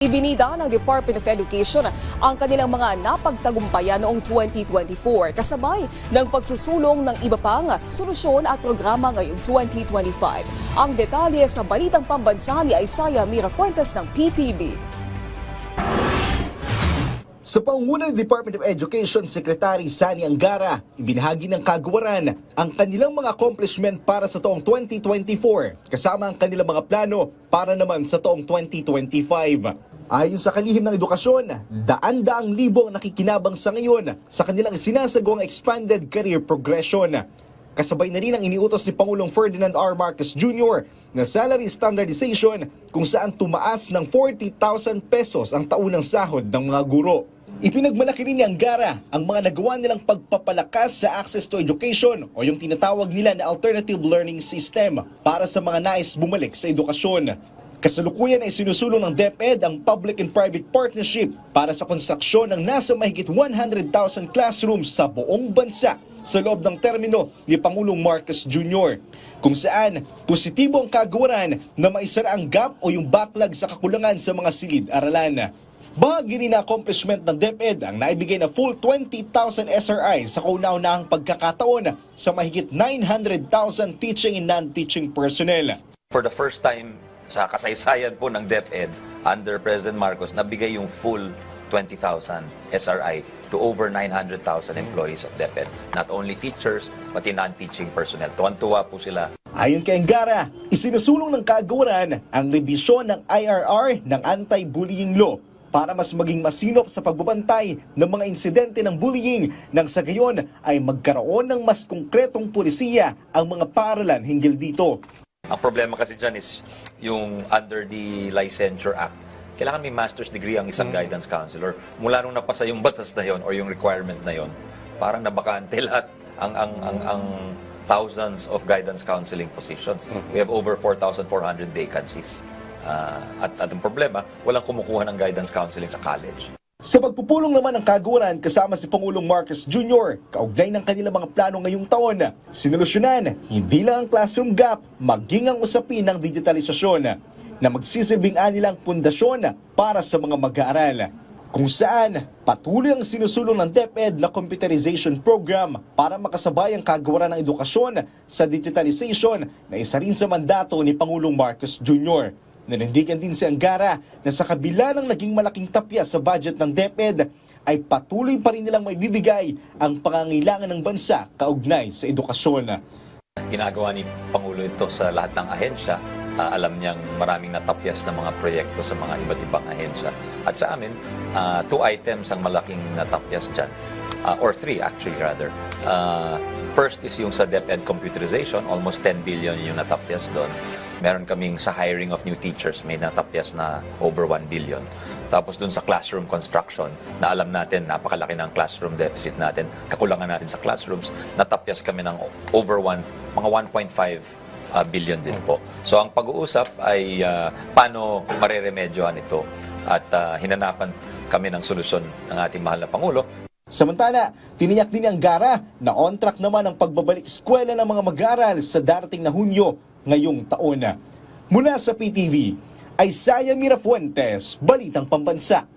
Ibinida ng Department of Education ang kanilang mga napagtagumpayan noong 2024 kasabay ng pagsusulong ng iba pang solusyon at programa ngayong 2025. Ang detalye sa Balitang Pambansa ni Isaiah Mirafuentes ng PTV. Sa pangunguna ng Department of Education Secretary Sani Angara, ibinahagi ng kagawaran ang kanilang mga accomplishment para sa taong 2024 kasama ang kanilang mga plano para naman sa taong 2025. Ayon sa kalihim ng edukasyon, daan-daang libo ang nakikinabang sa ngayon sa kanilang sinasagawang expanded career progression. Kasabay na rin ang iniutos ni Pangulong Ferdinand R. Marcos Jr. na salary standardization kung saan tumaas ng 40,000 pesos ang taunang sahod ng mga guro. Ipinagmalaki rin ni Angara ang mga nagawa nilang pagpapalakas sa access to education o yung tinatawag nila na alternative learning system para sa mga nais bumalik sa edukasyon. Kasalukuyan ay sinusulong ng DepEd ang public and private partnership para sa konstruksyon ng nasa mahigit 100,000 classrooms sa buong bansa sa loob ng termino ni Pangulong Marcos Jr. kung saan positibo ang kagawaran na maisara ang gap o yung backlog sa kakulangan sa mga silid-aralan. Bahagi rin na accomplishment ng DepEd ang naibigay na full 20,000 SRI sa kauna-unahang pagkakataon sa mahigit 900,000 teaching and non-teaching personnel. For the first time sa kasaysayan po ng DepEd under President Marcos, nabigay yung full 20,000 SRI to over 900,000 employees of DepEd. Not only teachers, pati non-teaching personnel. Tuwan-tuwa po sila. Ayon kay Angara, isinusulong ng kagawaran ang rebisyon ng IRR ng anti-bullying law para mas maging masinop sa pagbabantay ng mga insidente ng bullying nang sa gayon ay magkaroon ng mas konkretong pulisiya ang mga paaralan hinggil dito. Ang problema kasi dyan is yung under the Licensure Act, kailangan may master's degree ang isang guidance counselor. Mula nung napasa yung batas na yon or yung requirement na yon, parang nabakante lahat ang thousands of guidance counseling positions. We have over 4,400 vacancies. At ang problema, walang kumukuha ng guidance counseling sa college. Sa pagpupulong naman ng kagawaran kasama si Pangulong Marcos Jr., kaugnay ng kanilang mga plano ngayong taon, sinolusyonan hindi lang ang classroom gap, maging ang usapin ng digitalisasyon na magsisilbing anilang pundasyon para sa mga mag-aaral. Kung saan patuloy ang sinusulong ng DepEd na computerization program para makasabay ang kagawaran ng edukasyon sa digitalization na isa rin sa mandato ni Pangulong Marcos Jr. Nanindigan din si Angara na sa kabila ng naging malaking tapya sa budget ng DepEd ay patuloy pa rin nilang maibibigay ang pangangailangan ng bansa kaugnay sa edukasyon. Ginagawa ni Pangulo ito sa lahat ng ahensya. Alam niyang maraming natapyas na mga proyekto sa mga iba't ibang ahensya. At sa amin, 2 items ang malaking natapyas dyan. Or 3 actually rather. First is yung sa DepEd computerization, almost 10 billion yung natapyas doon. Meron kaming sa hiring of new teachers, may natapyas na over 1 billion. Tapos dun sa classroom construction, na alam natin, napakalaki ng classroom deficit natin, kakulangan natin sa classrooms, natapyas kami ng over mga 1.5 billion din po. So ang pag-uusap ay paano mareremedyohan ito at hinanapan kami ng solusyon ng ating mahal na Pangulo. Samantala, tiniyak din ni Angara na on track naman ang pagbabalik eskwela ng mga mag-aaral sa darating na Hunyo ngayong taon. Mula sa PTV, Isaiah Mirafuentes, Balitang Pambansa.